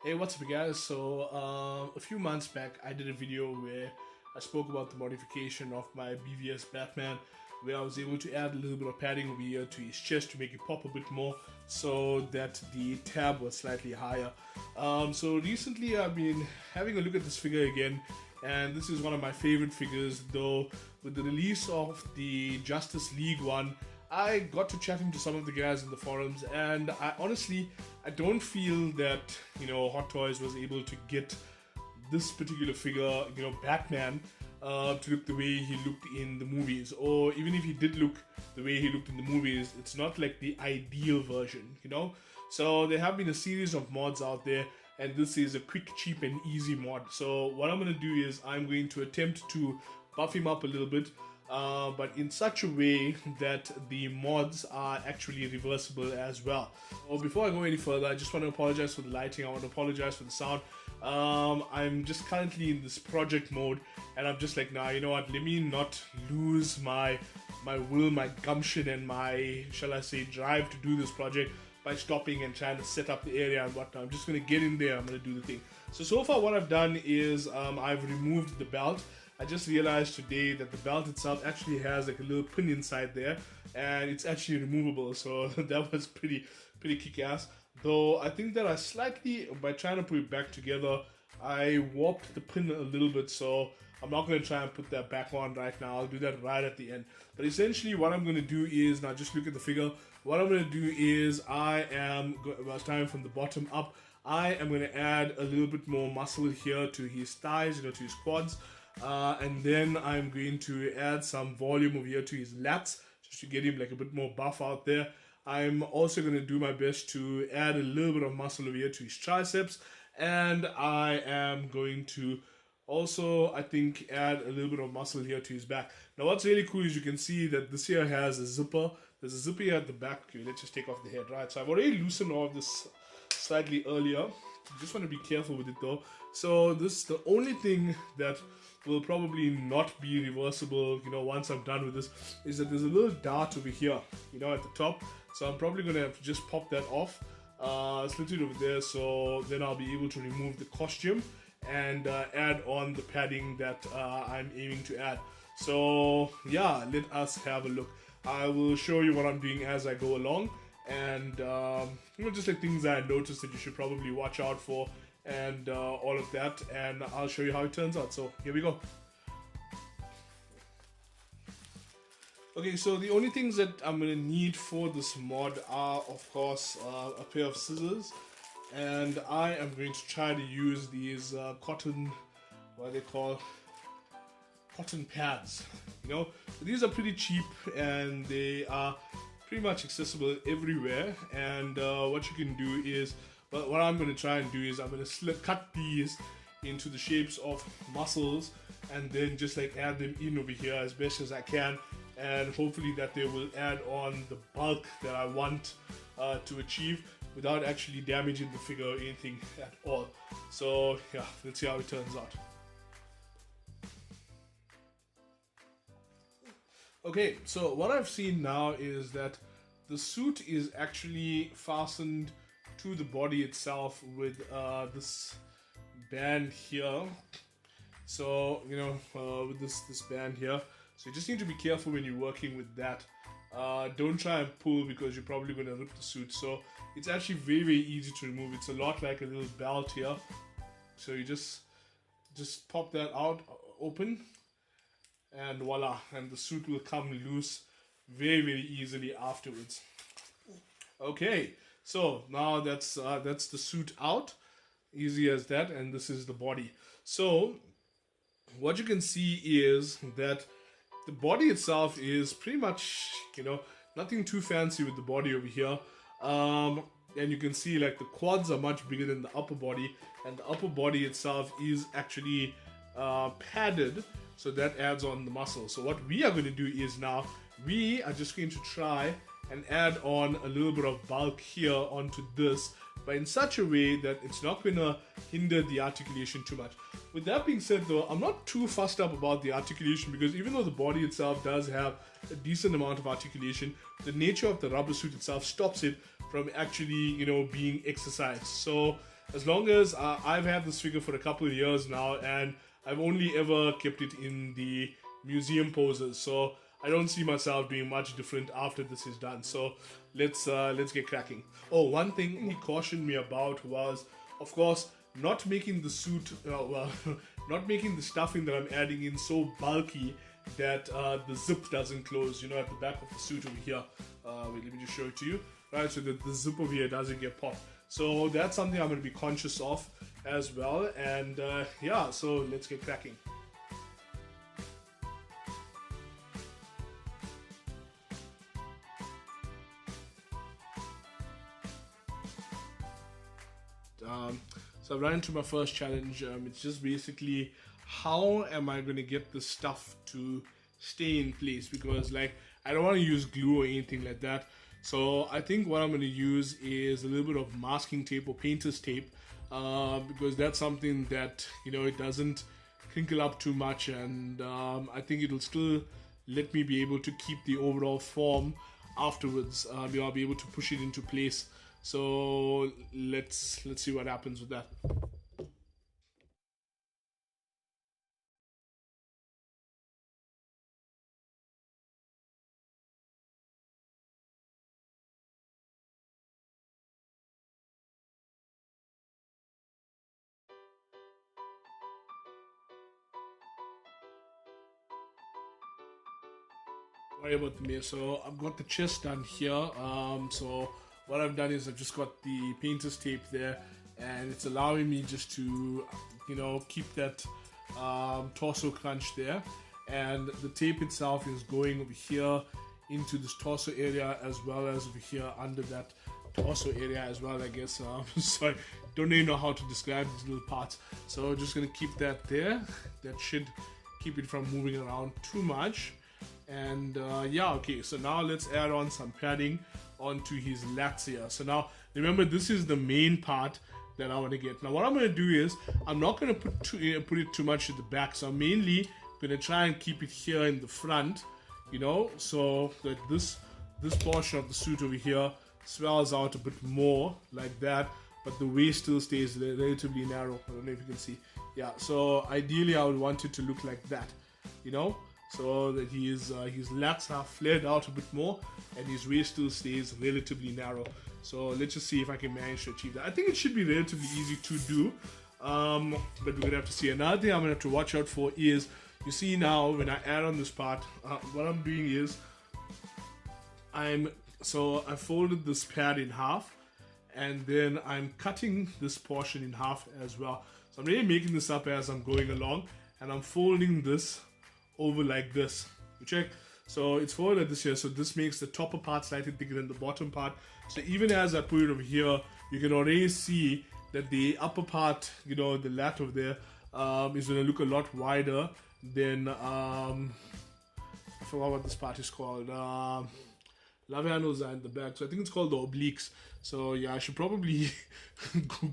Hey, what's up, guys? So, a few months back, I did a video where I spoke about the modification of my BVS Batman, where I was able to add a little bit of padding over here to his chest to make it pop a bit more, so that the tab was slightly higher. So recently, I've been having a look at this figure again, and this is one of my favorite figures. Though with the release of the Justice League one, I got to chatting to some of the guys in the forums, and I don't feel that Hot Toys was able to get this particular figure, Batman, to look the way he looked in the movies. Or even if he did look the way he looked in the movies, it's not like the ideal version. So there have been a series of mods out there, and this is a quick, cheap, and easy mod. So what I'm going to do is I'm going to attempt to buff him up a little bit, but in such a way that the mods are actually reversible as well. So before I go any further, I just want to apologize for the lighting. I want to apologize for the sound. I'm just currently in this project mode, and I'm just like, nah, you know what, let me not lose my will, my gumption, and my, shall I say, drive to do this project by stopping and trying to set up the area and whatnot. I'm just going to get in there, I'm going to do the thing. So far what I've done is I've removed the belt. I just realized today that the belt itself actually has like a little pin inside there, and it's actually removable, so that was pretty kick-ass. Though I think that I slightly, by trying to put it back together, I warped the pin a little bit, so I'm not going to try and put that back on right now. I'll do that right at the end. But essentially what I'm going to do is, now just look at the figure, what I'm going to do is starting from the bottom up, I am going to add a little bit more muscle here to his thighs, to his quads. And then I'm going to add some volume over here to his lats, just to get him like a bit more buff out there. I'm also going to do my best to add a little bit of muscle over here to his triceps, and I am going to also, I think, add a little bit of muscle here to his back. Now what's really cool is you can see that this here has a zipper. There's a zipper here at the back. Okay, let's just take off the head, right? So I've already loosened all of this slightly earlier. Just want to be careful with it though. So this, the only thing that will probably not be reversible, once I'm done with this, is that there's a little dart over here, at the top. So I'm probably going to have to just pop that off, slit it over there, so then I'll be able to remove the costume and add on the padding that I'm aiming to add. So yeah, let us have a look. I will show you what I'm doing as I go along, and just like things I noticed that you should probably watch out for, and all of that, and I'll show you how it turns out. So here we go. Okay, so the only things that I'm gonna need for this mod are, of course, a pair of scissors, and I am going to try to use these cotton, what are they called? Cotton pads. These are pretty cheap, and they are pretty much accessible everywhere. And what you can do is, but what I'm going to try and do is I'm going to cut these into the shapes of muscles, and then just like add them in over here as best as I can, and hopefully that they will add on the bulk that I want to achieve without actually damaging the figure or anything at all. So yeah, let's see how it turns out. Okay, so what I've seen now is that the suit is actually fastened to the body itself with this band here. So with this band here, so you just need to be careful when you're working with that. Don't try and pull, because you're probably going to rip the suit. So it's actually very easy to remove. It's a lot like a little belt here. So you just pop that out, open, and voila, and the suit will come loose very easily afterwards. Okay, so now that's the suit out, easy as that, and this is the body. So what you can see is that the body itself is pretty much, nothing too fancy with the body over here. And you can see like the quads are much bigger than the upper body, and the upper body itself is actually padded, so that adds on the muscle. So what we are going to do is now we are just going to try and add on a little bit of bulk here onto this, but in such a way that it's not going to hinder the articulation too much. With that being said though, I'm not too fussed up about the articulation, because even though the body itself does have a decent amount of articulation, the nature of the rubber suit itself stops it from actually, being exercised. So as long as I've had this figure for a couple of years now, and I've only ever kept it in the museum poses, so I don't see myself doing much different after this is done. So let's get cracking. Oh, one thing he cautioned me about was, of course, not making the suit, not making the stuffing that I'm adding in so bulky that the zip doesn't close, you know, at the back of the suit over here. Wait, let me just show it to you. Right, so that the zip over here doesn't get popped. So that's something I'm going to be conscious of as well. And yeah, so let's get cracking. So I've run into my first challenge. It's just basically, how am I going to get the stuff to stay in place? Because like, I don't want to use glue or anything like that. So I think what I'm going to use is a little bit of masking tape or painter's tape, because that's something that, you know, it doesn't crinkle up too much, and I think it'll still let me be able to keep the overall form afterwards. I'll be able to push it into place. So let's see what happens with that. Sorry about the mirror. So I've got the chest done here. So what I've done is I've just got the painter's tape there, and it's allowing me just to, you know, keep that torso crunch there. And the tape itself is going over here into this torso area, as well as over here under that torso area as well, I guess. Sorry, don't even know how to describe these little parts. So just gonna keep that there. That should keep it from moving around too much. And yeah, okay, so now let's add on some padding onto his lats here. So now remember, this is the main part that I want to get. Now what I'm going to do is, I'm not going to put it too much at the back, so I'm mainly going to try and keep it here in the front, you know, so that this portion of the suit over here swells out a bit more like that, but the waist still stays relatively narrow. I don't know if you can see. Yeah, so ideally I would want it to look like that, you know, so that his lats are flared out a bit more and his waist still stays relatively narrow. So let's just see if I can manage to achieve that. I think it should be relatively easy to do, but we're gonna have to see. Another thing I'm gonna have to watch out for is, you see now when I add on this part, what I'm doing is I folded this pad in half, and then I'm cutting this portion in half as well. So I'm really making this up as I'm going along, and I'm folding this over like this. You check? So it's folded like this here, so this makes the topper part slightly thicker than the bottom part. So even as I put it over here, you can already see that the upper part, you know, the lat over there, is going to look a lot wider than, I forgot what this part is called, Lavianos are in the back, so I think it's called the obliques. So yeah, I should probably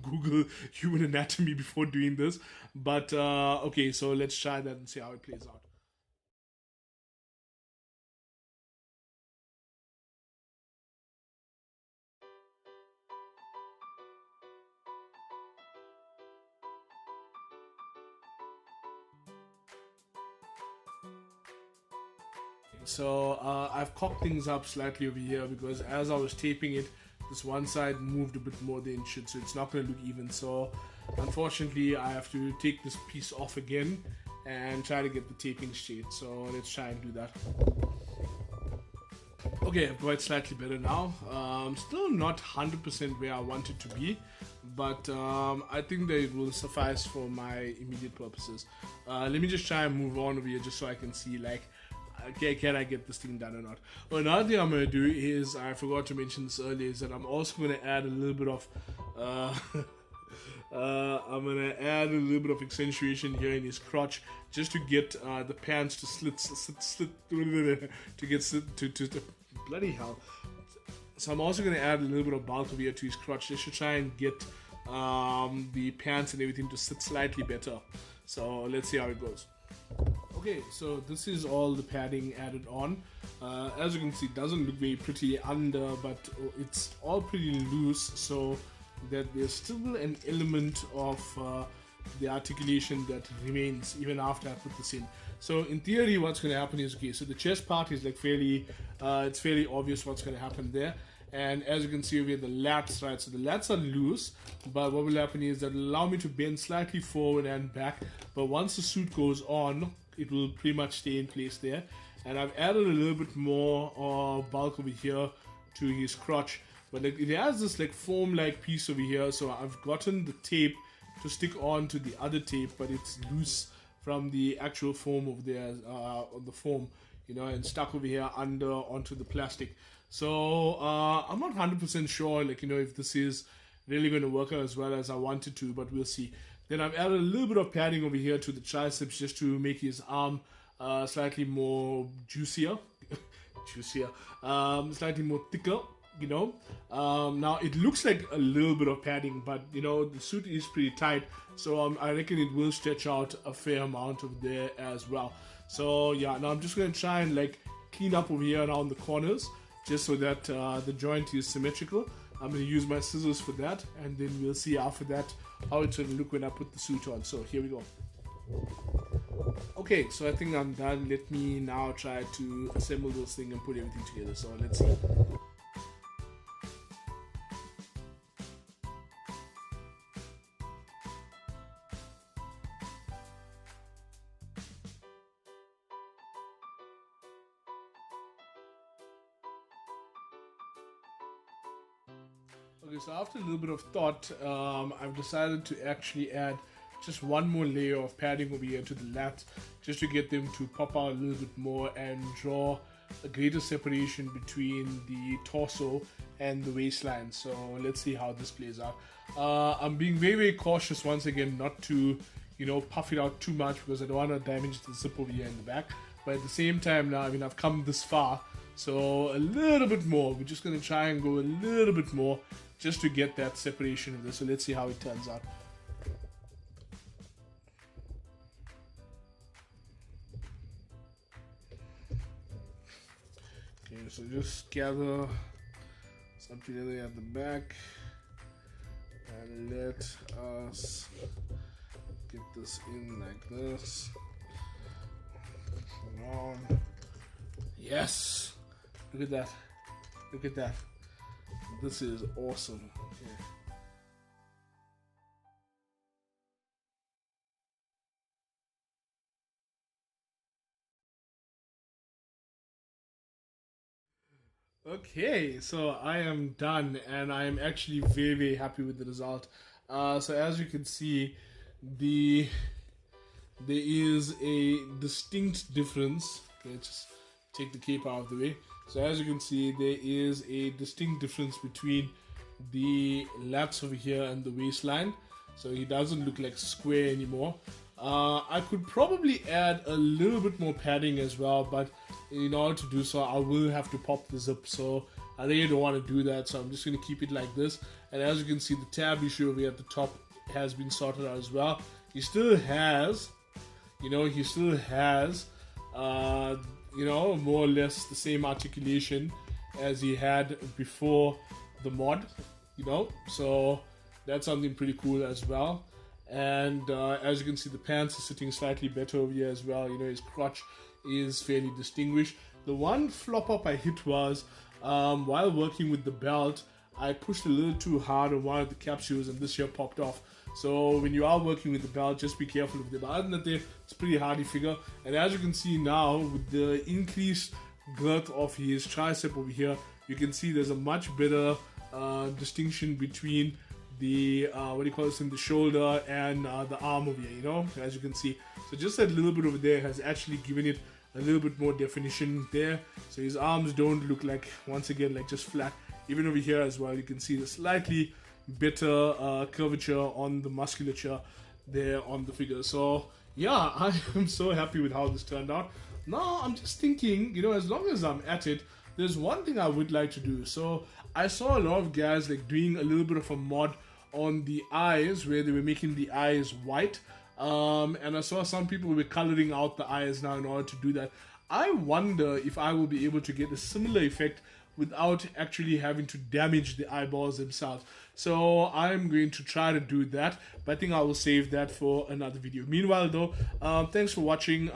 Google human anatomy before doing this, but okay, so let's try that and see how it plays out. So I've cocked things up slightly over here because as I was taping it, this one side moved a bit more than it should, so it's not going to look even. So unfortunately I have to take this piece off again and try to get the taping straight. So let's try and do that. Okay, I've got it slightly better now. Still not 100% where I want it to be, but I think that it will suffice for my immediate purposes. Let me just try and move on over here just so I can see, like, okay, can I get this thing done or not? Well, another thing I'm going to do is, I forgot to mention this earlier, is that I'm also going to add a little bit of I'm going to add a little bit of accentuation here in his crotch, just to get the pants to slit to get to bloody hell. So I'm also going to add a little bit of bulk over here to his crotch, just to try and get the pants and everything to sit slightly better. So let's see how it goes. Okay, so this is all the padding added on. As you can see, it doesn't look very pretty under, but it's all pretty loose, so that there's still an element of the articulation that remains even after I put this in. So in theory, what's going to happen is, okay, so the chest part is like fairly, it's fairly obvious what's going to happen there. And as you can see over here, the lats, right? So the lats are loose, but what will happen is that will allow me to bend slightly forward and back. But once the suit goes on, it will pretty much stay in place there. And I've added a little bit more bulk over here to his crotch. But like, it has this like foam-like piece over here, so I've gotten the tape to stick on to the other tape, but it's loose from the actual foam over there, on the foam, you know, and stuck over here under onto the plastic. So I'm not 100% sure, like, you know, if this is really going to work out as well as I wanted to, but we'll see. Then I've added a little bit of padding over here to the triceps just to make his arm slightly more juicier, slightly more thicker, you know. Now it looks like a little bit of padding, but you know, the suit is pretty tight, so I reckon it will stretch out a fair amount of there as well. So yeah, now I'm just going to try and like clean up over here around the corners, just so that the joint is symmetrical. I'm going to use my scissors for that, and then we'll see after that how it's going to look when I put the suit on. So here we go. Okay, so I think I'm done. Let me now try to assemble this thing and put everything together. So let's see. Okay, so after a little bit of thought, I've decided to actually add just one more layer of padding over here to the lats, just to get them to pop out a little bit more and draw a greater separation between the torso and the waistline. So let's see how this plays out. I'm being very, very cautious once again not to, you know, puff it out too much, because I don't want to damage the zip over here in the back. But at the same time now, I mean, I've come this far, so a little bit more. We're just going to try and go a little bit more just to get that separation of this. So let's see how it turns out. Okay, so just gather something together at the back and let us get this in like this. Come on. Yes! Look at that. Look at that. This is awesome. Okay, so I am done, and I am actually very, very happy with the result. So as you can see, there is a distinct difference. Okay, just take the cape out of the way. So as you can see, there is a distinct difference between the lats over here and the waistline. So he doesn't look like square anymore. I could probably add a little bit more padding as well, but in order to do so, I will have to pop the zip. So I really don't want to do that. So I'm just going to keep it like this. And as you can see, the tab issue over here at the top has been sorted out as well. He still has, you know, more or less the same articulation as he had before the mod, you know, so that's something pretty cool as well. And as you can see, the pants are sitting slightly better over here as well. You know, his crotch is fairly distinguished. The one flop up I hit was while working with the belt, I pushed a little too hard on one of the capsules, and this here popped off. So when you are working with the belt, just be careful of them. Other than that, it's pretty hardy figure. And as you can see now, with the increased girth of his tricep over here, you can see there's a much better distinction between the the shoulder and the arm over here, you know, as you can see. So just that little bit over there has actually given it a little bit more definition there. So his arms don't look like, once again, like just flat. Even over here as well, you can see the slightly better curvature on the musculature there on the figure. So yeah, I am so happy with how this turned out. Now I'm just thinking, you know, as long as I'm at it, there's one thing I would like to do. So I saw a lot of guys like doing a little bit of a mod on the eyes, where they were making the eyes white, and I saw some people were coloring out the eyes now in order to do that. I wonder if I will be able to get a similar effect without actually having to damage the eyeballs themselves. So I'm going to try to do that, but I think I will save that for another video. Meanwhile though, thanks for watching.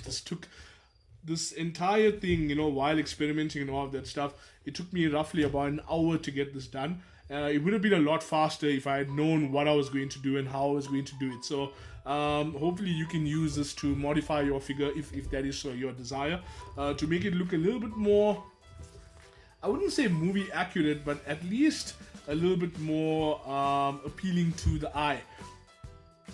This took this entire thing, you know, while experimenting and all of that stuff, it took me roughly about an hour to get this done. It would have been a lot faster if I had known what I was going to do and how I was going to do it. So hopefully you can use this to modify your figure if that is your desire, to make it look a little bit more, I wouldn't say movie accurate, but at least a little bit more appealing to the eye.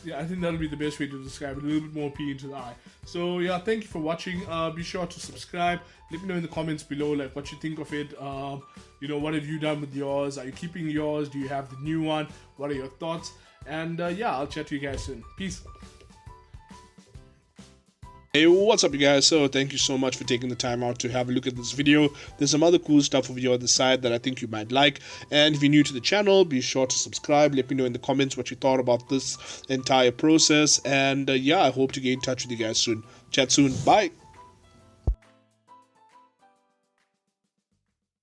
Yeah, I think that'll be the best way to describe it, a little bit more appealing to the eye. So yeah, thank you for watching. Be sure to subscribe. Let me know in the comments below like what you think of it. You know, what have you done with yours? Are you keeping yours? Do you have the new one? What are your thoughts? And yeah, I'll chat to you guys soon. Peace. Hey, what's up you guys? So thank you so much for taking the time out to have a look at this video. There's some other cool stuff over here on the side that I think you might like, and if you're new to the channel, be sure to subscribe. Let me know in the comments what you thought about this entire process, and yeah, I hope to get in touch with you guys soon. Chat soon. Bye.